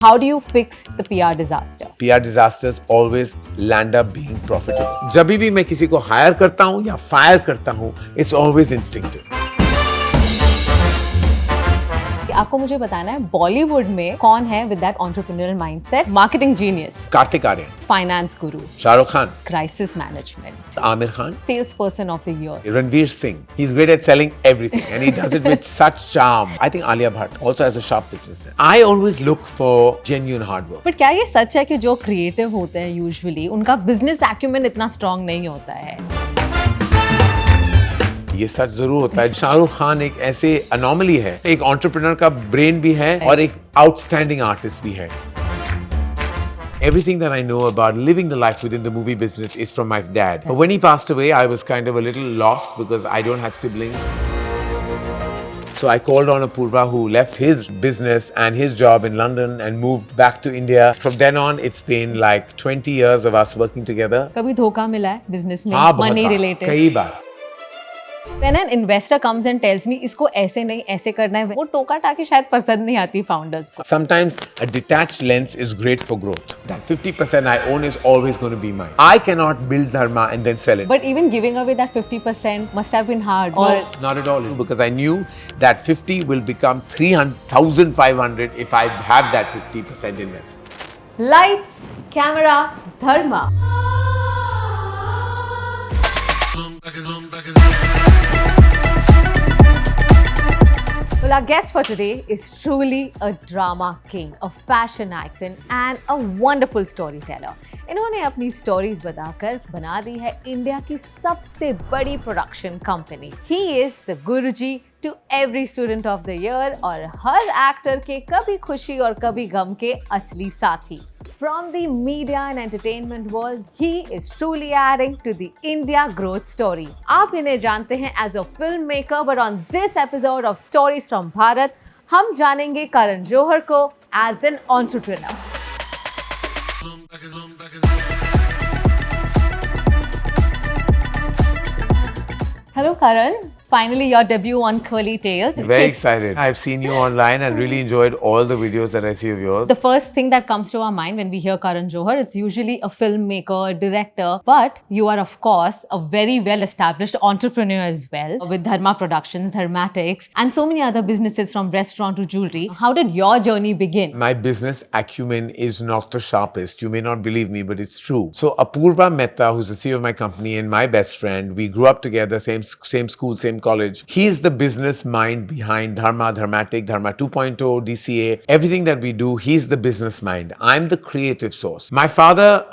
How do you fix the PR disaster? PR disasters always land up being profitable. जब भी मैं किसी को हायर करता हूँ या फायर करता हूँ, it's always instinctive. आपको मुझे बताना है बॉलीवुड में कौन है with that entrepreneurial mindset, marketing genius, Kartik Aaryan, finance guru, Shahrukh Khan, crisis management, Aamir Khan, salesperson of the year, Ranveer Singh. He's great at selling everything and he does it with such charm. I think Alia Bhatt also has a sharp business. I always look for genuine hard work. but क्या ये सच है कि जो creative होते हैं usually उनका business acumen इतना strong नहीं होता है? ये सच जरूर होता है। शाहरुख खान एक ऐसे अनोमली है, एक एंटरप्रेन्योर का ब्रेन भी है और एक आउटस्टैंडिंग आर्टिस्ट भी है। Everything that I know about living the life within the movie business is from my dad. But when he passed away, I was kind of a little lost because I don't have siblings. So I called on Apurva, who left his business and his job in London and moved back to India. From then on, it's been like 20 years of us working together. कभी धोखा मिला है business में? हाँ, बहुत money बार, related? कई बार। When an investor comes and tells me इसको ऐसे नहीं ऐसे करना है, वो टोका टाकी शायद पसंद नहीं आती founders को. Sometimes a detached lens is great for growth. That 50% I own is always going to be mine. I cannot build Dharma and then sell it. But even giving away that 50% must have been hard. No, not at all. Because I knew that 50 will become 300,500 if I have that 50% investment. Lights, camera, Dharma. Well, our guest for today is truly a drama king, a fashion icon and a wonderful storyteller. इन्होंने अपनी stories बताकर बना दी है India की सबसे बड़ी production company. He is the Guruji to every student of the year और हर actor के कभी खुशी और कभी गम के असली साथी. From the media and entertainment world, he is truly adding to the India growth story. आप इन्हें जानते हैं as a filmmaker, but on this episode of Stories from Bharat, हम जानेंगे करण जौहर को as an entrepreneur. Hello, Karan. Finally, your debut on CurlyTales. Very excited. I've seen you online and really enjoyed all the videos that I see of yours. The first thing that comes to our mind when we hear Karan Johar, it's usually a filmmaker, director, but you are of course a very well-established entrepreneur as well with Dharma Productions, Dharmatics and so many other businesses from restaurant to jewelry. How did your journey begin? My business acumen is not the sharpest. You may not believe me, but it's true. So Apurva Mehta, who's the CEO of my company and my best friend, we grew up together, same school, same college. He's the business mind behind Dharma, Dharmatic, Dharma 2.0, DCA, everything that we do. He's the business mind. I'm the creative source. My father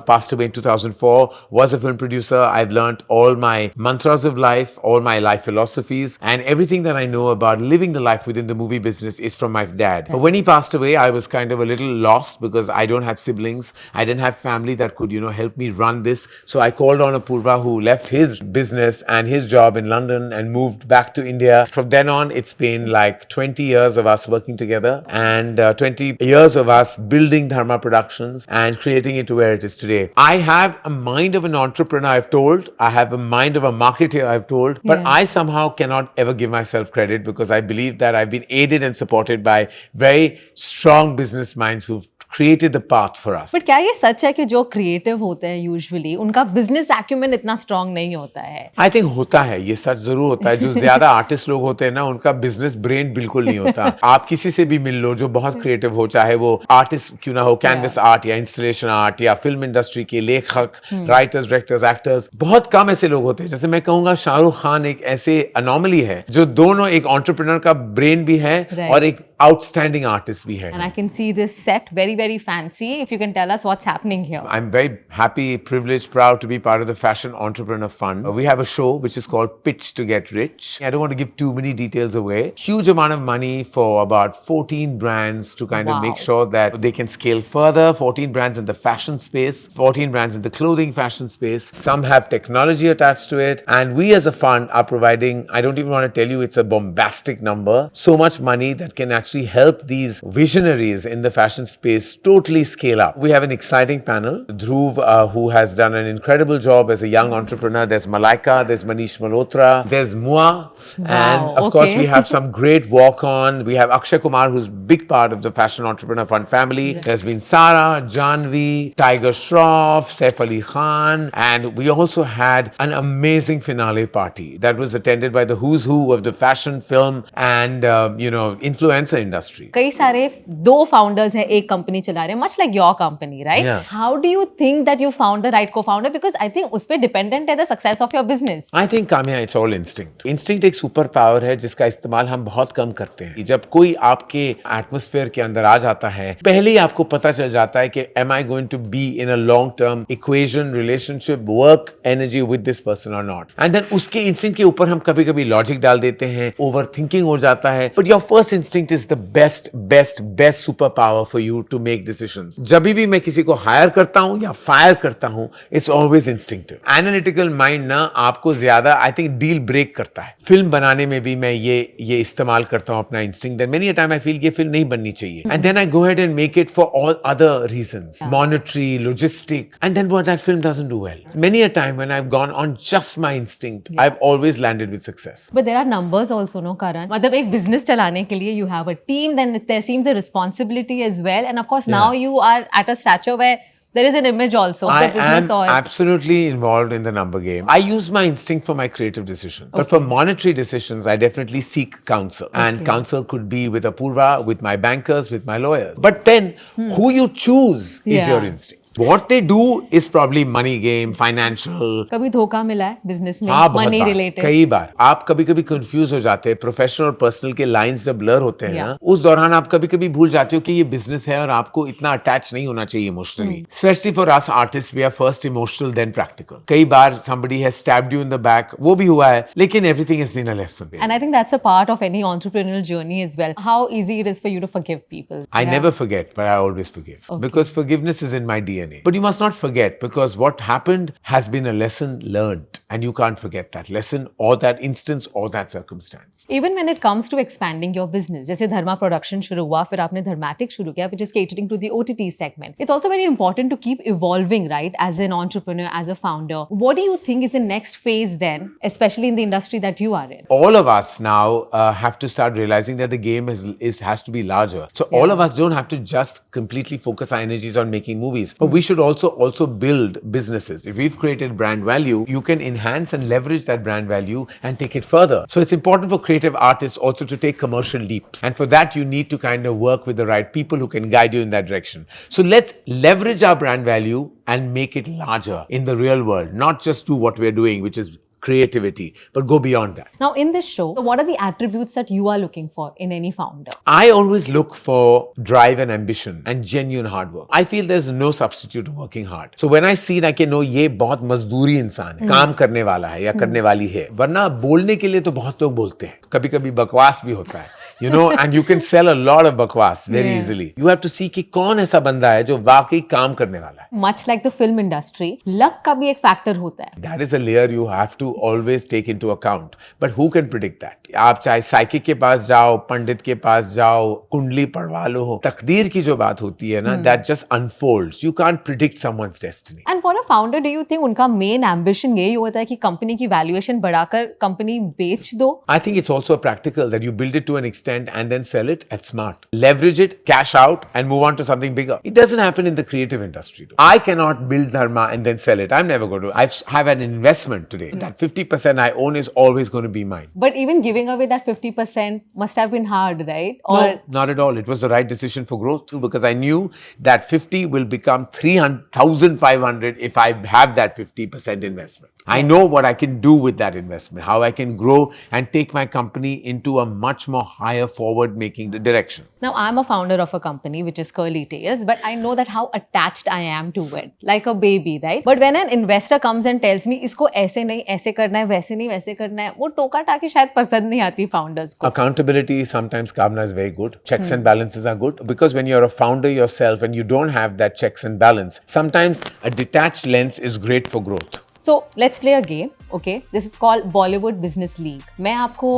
passed away in 2004, was a film producer. I've learned all my mantras of life, all my life philosophies, and everything that I know about living the life within the movie business is from my dad. But when he passed away, I was kind of a little lost because I don't have siblings. I didn't have family that could, help me run this. So I called on Apurva, who left his business and his job in London and moved back to India. From then on, it's been like 20 years of us working together and 20 years of us building Dharma Productions and creating it to where it is today. I have a mind of an entrepreneur, I've told. I have a mind of a marketer, I've told. But I somehow cannot ever give myself credit because I believe that I've been aided and supported by very strong business minds who've created the path for us. But क्या ये सच है कि जो creative होते हैं usually उनका business acumen इतना strong नहीं होता है? I think होता है, ये सच जरूर होता है। जो ज्यादा आर्टिस्ट लोग होते हैं ना, उनका बिजनेस ब्रेन बिल्कुल नहीं होता। आप किसी से भी मिल लो जो बहुत क्रिएटिव हो, चाहे वो आर्टिस्ट क्यों ना हो, कैनवस आर्ट या इंस्टॉलेशन आर्ट या फिल्म इंडस्ट्री के लेखक, राइटर्स, डायरेक्टर्स, एक्टर्स, बहुत कम ऐसे लोग होते हैं। जैसे मैं कहूंगा शाहरुख खान एक ऐसे अनोमली है जो दोनों एक एंटरप्रेन्योर का ब्रेन भी है और एक outstanding artist we have. And I can see this set very fancy. If you can tell us what's happening here. I'm very happy, privileged, proud to be part of the Fashion Entrepreneur Fund. We have a show which is called Pitch to Get Rich. I don't want to give too many details away. Huge amount of money for about 14 brands to kind of make sure that they can scale further. 14 brands in the fashion space, 14 brands in the clothing fashion space. Some have technology attached to it. And we as a fund are providing, I don't even want to tell you it's a bombastic number, so much money that can actually actually help these visionaries in the fashion space totally scale up. We have an exciting panel. Dhruv, who has done an incredible job as a young entrepreneur. There's Malaika, there's Manish Malhotra, there's Mua, and of course we have some great walk-on. We have Akshay Kumar, who's a big part of the Fashion Entrepreneur Fund family. There's been Sara, Janvi, Tiger Shroff, Saif Ali Khan, and we also had an amazing finale party that was attended by the who's who of the fashion, film, and influencer industry. कई सारे दो founders हैं एक company चला रहे हैं, much like your company, right? Yeah. How do you think that you found the right co-founder? Because I think उस पे dependent है the success of your business. I think Kamiya, it's all instinct. Instinct एक super power है जिसका इस्तेमाल हम बहुत कम करते हैं. जब कोई आपके एटमॉस्फेयर के अंदर आ जाता है, पहले ही आपको पता चल जाता है कि am I going to be in a long-term equation, relationship, work, energy with this person or not? And then उसके instinct के ऊपर हम कभी-कभी logic डाल देते हैं, overthinking हो जाता है. But your first instinct is the best superpower for you to make decisions. जब भी मैं किसी को hire करता हूँ या fire करता हूँ, it's always instinctive. Analytical mind ना आपको ज़्यादा I think deal break करता है. फिल्म बनाने में भी मैं ये इस्तेमाल करता हूँ अपना instinct. Then many a time I feel ये फिल्म नहीं बननी चाहिए. And then I go ahead and make it for all other reasons. Monetary, logistic. And then what, that film doesn't do well. Many a time when I've gone on just my instinct, I've always landed with success. But there are numbers also, no, Karan? मतलब एक business चलाने के लिए you have a team, then there seems a responsibility as well. And of course now you are at a stature where there is an image also of the business. I am absolutely involved in the number game. I use my instinct for my creative decisions. But for monetary decisions, I definitely seek counsel. And counsel could be with Apurva, with my bankers, with my lawyers. But then who you choose is your instinct. What they do is probably money game, financial. कभी धोखा मिला है business में, money related? कई बार. आप कभी-कभी confuse हो जाते हैं. Professional और personal के lines जब blur होते हैं ना, उस दौरान आप कभी-कभी भूल जाते हो कि ये business है और आपको इतना attach नहीं होना चाहिए emotionally. Especially for us artists, we are first emotional then practical. कई बार somebody has stabbed you in the back, वो भी हुआ है, लेकिन everything has been a lesson. And I think that's a part of any entrepreneurial journey as well. How easy it is for you to forgive people. I never forget, but I always forgive. Because forgiveness is in my DNA. But you must not forget, because what happened has been a lesson learned, and you can't forget that lesson or that instance or that circumstance. Even when it comes to expanding your business, जैसे Dharma Productions शुरू हुआ, फिर आपने Dharmatic शुरू किया, which is catering to the OTT segment. It's also very important to keep evolving, right? As an entrepreneur, as a founder. What do you think is the next phase then, especially in the industry that you are in? All of us now have to start realizing that the game has to be larger. So all of us don't have to just completely focus our energies on making movies, but we should also build businesses. If we've created brand value, you can enhance and leverage that brand value and take it further. So it's important for creative artists also to take commercial leaps. And for that, you need to kind of work with the right people who can guide you in that direction. So let's leverage our brand value and make it larger in the real world, not just do what we're doing, which is creativity, but go beyond that. Now, in this show, what are the attributes that you are looking for in any founder? I always look for drive and ambition and genuine hard work. I feel there's no substitute to working hard. So when I see that, no, ये बहुत मजदूरी इंसान है, काम करने वाला है या करने वाली है, वरना बोलने के लिए तो बहुत लोग बोलते हैं, कभी-कभी बकवास भी होता है. You know, and you can sell a lot of bakwas very easily. You have to see कि कौन ऐसा बंदा है जो वाकई काम करने वाला है. Much like the film industry, luck का भी एक factor होता है. That is a layer you have to always take into account. But who can predict that? आप चाहे psychic के पास जाओ, पंडित के पास जाओ, कुंडली पढ़वा लो, तकदीर की जो बात होती है ना, that just unfolds. You can't predict someone's destiny. And for a founder, do you think उनका main ambition यही होता है कि company की valuation बढ़ाकर company बेच दो? I think it's also practical that you build it to an extent and then sell it at smart. Leverage it, cash out, and move on to something bigger. It doesn't happen in the creative industry though. I cannot build Dharma and then sell it. I'm never going to. I have an investment today. That 50% I own is always going to be mine. But even giving away that 50% must have been hard, right? Or no, not at all. It was the right decision for growth too, because I knew that 50 will become 300,500 if I have that 50% investment. I know what I can do with that investment, how I can grow and take my company into a much more higher forward-making direction. Now, I'm a founder of a company which is CurlyTales, but I know that how attached I am to it, like a baby, right? But when an investor comes and tells me, इसको ऐसे नहीं, ऐसे करना है, वैसे नहीं, वैसे करना है, वो टोका टाकी शायद पसंद नहीं आती founders को. Accountability sometimes, Kamna, is very good. Checks and balances are good, because when you're a founder yourself and you don't have that checks and balance, sometimes a detached lens is great for growth. So let's play a game, okay? This is called Bollywood Business League. मैं आपको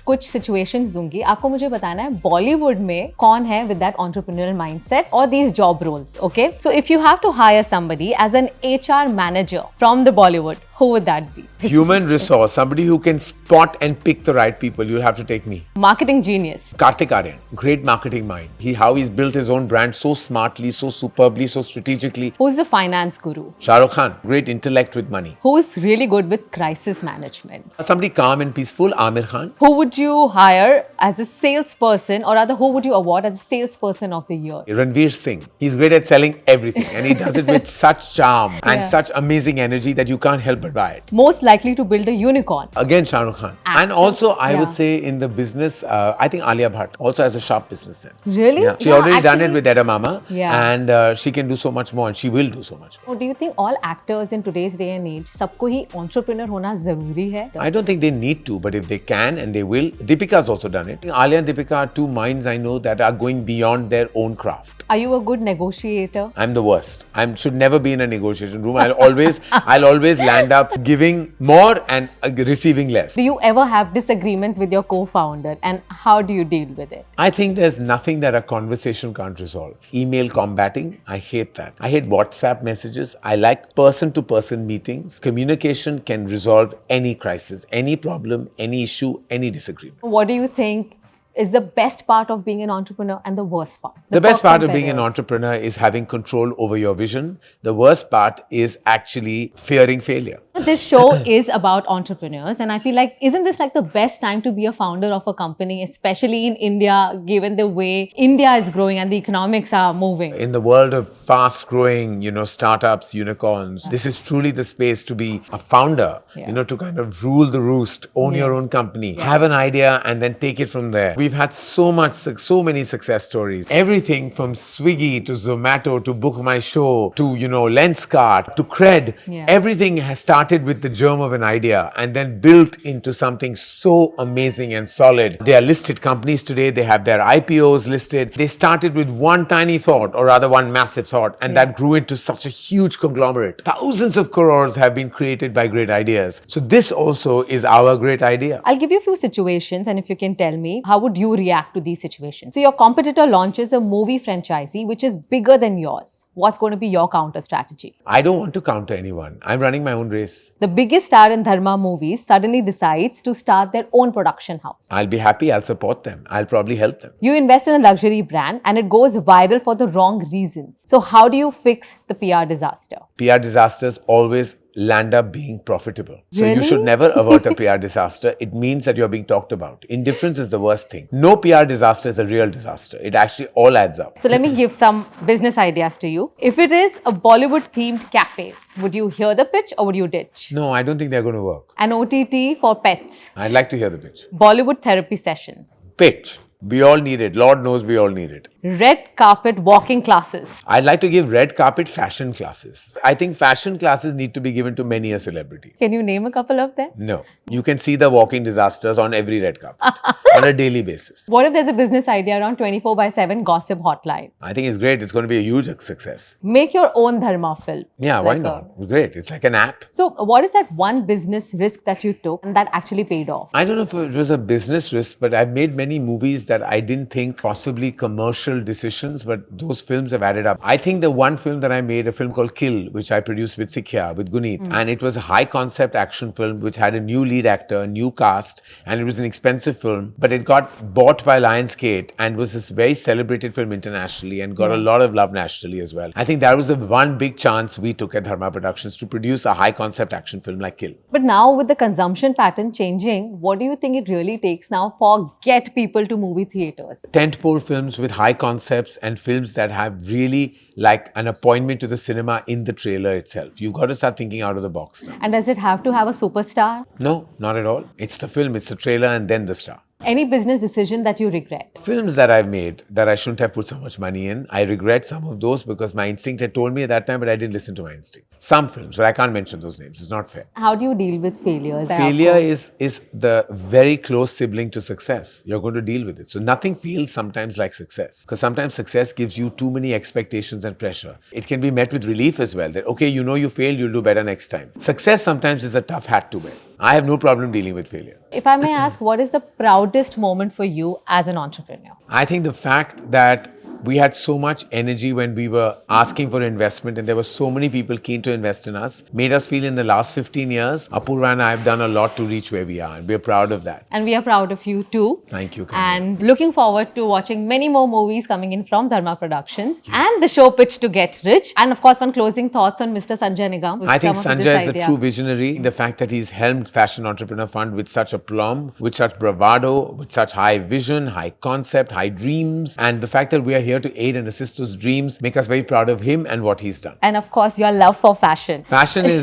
कुछ situations दूंगी, आपको मुझे बताना है बॉलीवुड में कौन है with that entrepreneurial mindset or these job roles, okay? So if you have to hire somebody as an HR manager from the Bollywood, who would that be? Human resource, somebody who can spot and pick the right people. You'll have to take me. Marketing genius. Karthik Aryan, great marketing mind. How he's built his own brand so smartly, so superbly, so strategically. Who's the finance guru? Shah Rukh Khan, great intellect with money. Who's really good with crisis management? Somebody calm and peaceful, Amir Khan. Who would you hire as a salesperson, or rather, who would you award as a salesperson of the year? Ranveer Singh. He's great at selling everything and he does it with such charm and such amazing energy that you can't help but buy it. Most likely to build a unicorn? Again, Shah Rukh Khan. And also, I would say in the business, I think Alia Bhatt also has a sharp business sense. Really? Yeah. She already done it with Edda Mama. Yeah. And she can do so much more and she will do so much more. So do you think all actors in today's day and age, सबको ही entrepreneur होना जरूरी है? I don't think they need to, but if they can and they will. Deepika's also done it. Alia and Deepika are two minds I know that are going beyond their own craft. Are you a good negotiator? I'm the worst. I should never be in a negotiation room. I'll always land up giving more and receiving less. Do you ever have disagreements with your co-founder, and how do you deal with it? I think there's nothing that a conversation can't resolve. Email combating, I hate that. I hate WhatsApp messages. I like person-to-person meetings. Communication can resolve any crisis, any problem, any issue, any disagreement. What do you think is the best part of being an entrepreneur and the worst part? The best part of being an entrepreneur is having control over your vision. The worst part is actually fearing failure. This show is about entrepreneurs, and I feel like, isn't this like the best time to be a founder of a company, especially in India, given the way India is growing and the economics are moving? In the world of fast-growing, startups, unicorns, this is truly the space to be a founder, to kind of rule the roost, own your own company, have an idea, and then take it from there. We've had so many success stories. Everything from Swiggy to Zomato to Book My Show to, Lenskart to Cred. Yeah. Everything has started with the germ of an idea and then built into something so amazing and solid. They are listed companies today. They have their IPOs listed. They started with one tiny thought, or rather one massive thought, and that grew into such a huge conglomerate. Thousands of crores have been created by great ideas. So this also is our great idea. I'll give you a few situations, and if you can tell me, how would you react to these situations? So your competitor launches a movie franchisee which is bigger than yours. What's going to be your counter strategy? I don't want to counter anyone. I'm running my own race. The biggest star in Dharma movies suddenly decides to start their own production house. I'll be happy. I'll support them. I'll probably help them. You invest in a luxury brand and it goes viral for the wrong reasons. So how do you fix the PR disaster? PR disasters always land up being profitable. So Really? you should never avert a PR disaster. It means that you're being talked about. Indifference is the worst thing. No PR disaster is a real disaster. It actually all adds up. So let me give some business ideas to you. If it is a Bollywood themed cafes, would you hear the pitch or would you ditch? No, I don't think they're going to work. An OTT for pets. I'd like to hear the pitch. Bollywood therapy sessions. Pitch. We all need it. Lord knows we all need it. Red carpet walking classes. I'd like to give red carpet fashion classes. I think fashion classes need to be given to many a celebrity. Can you name a couple of them? No. You can see the walking disasters on every red carpet on a daily basis. What if there's a business idea around 24/7 gossip hotline? I think it's great. It's going to be a huge success. Make your own Dharma film. Yeah, why not? Great. It's like an app. So what is that one business risk that you took and that actually paid off? I don't know if it was a business risk, but I've made many movies that I didn't think possibly commercial decisions, but those films have added up. I think the one film that I made, a film called Kill, which I produced with Sikhya, with Guneet, and it was a high concept action film which had a new lead actor, a new cast, and it was an expensive film, but it got bought by Lionsgate and was this very celebrated film internationally and got a lot of love nationally as well. I think that was the one big chance we took at Dharma Productions to produce a high concept action film like Kill. But now with the consumption pattern changing, what do you think it really takes now for get people to movie theaters? Tentpole films with high concepts and films that have really like an appointment to the cinema in the trailer itself. You got to start thinking out of the box now. And does it have to have a superstar? No, not at all. It's the film, it's the trailer and then the star. Any business decision that you regret? Films that I've made that I shouldn't have put so much money in, I regret some of those because my instinct had told me at that time, but I didn't listen to my instinct. Some films, but I can't mention those names. It's not fair. How do you deal with failures? Failure is the very close sibling to success. You're going to deal with it. So nothing feels sometimes like success. Because sometimes success gives you too many expectations and pressure. It can be met with relief as well. That, okay, you know you failed, you'll do better next time. Success sometimes is a tough hat to wear. I have no problem dealing with failure. If I may ask, what is the proudest moment for you as an entrepreneur? I think the fact that we had so much energy when we were asking for investment and there were so many people keen to invest in us made us feel in the last 15 years, Apurva and I have done a lot to reach where we are and we're proud of that. And we are proud of you too. Thank you, Kamiya. And looking forward to watching many more movies coming in from Dharma Productions and the show Pitch to Get Rich. And of course, one closing thoughts on Mr. Sanjay Nigam. I think Sanjay is a true visionary. The fact that he's helmed Fashion Entrepreneur Fund with such aplomb, with such bravado, with such high vision, high concept, high dreams, and the fact that we are here to aid and assist those dreams make us very proud of him and what he's done. And of course, your love for fashion. Fashion is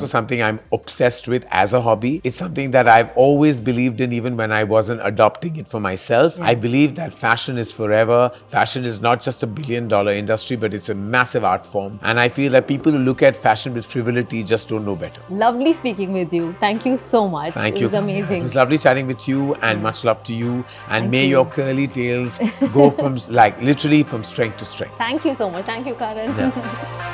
something I'm obsessed with as a hobby. It's something that I've always believed in even when I wasn't adopting it for myself. Yeah. I believe that fashion is forever. Fashion is not just a billion-dollar industry, but it's a massive art form. And I feel that people who look at fashion with frivolity just don't know better. Lovely speaking with you. Thank you so much. Thank you. It was amazing. It was lovely chatting with you and much love to you. And may your curly tales go from literally from strength to strength. Thank you so much. Thank you, Karan. Yeah.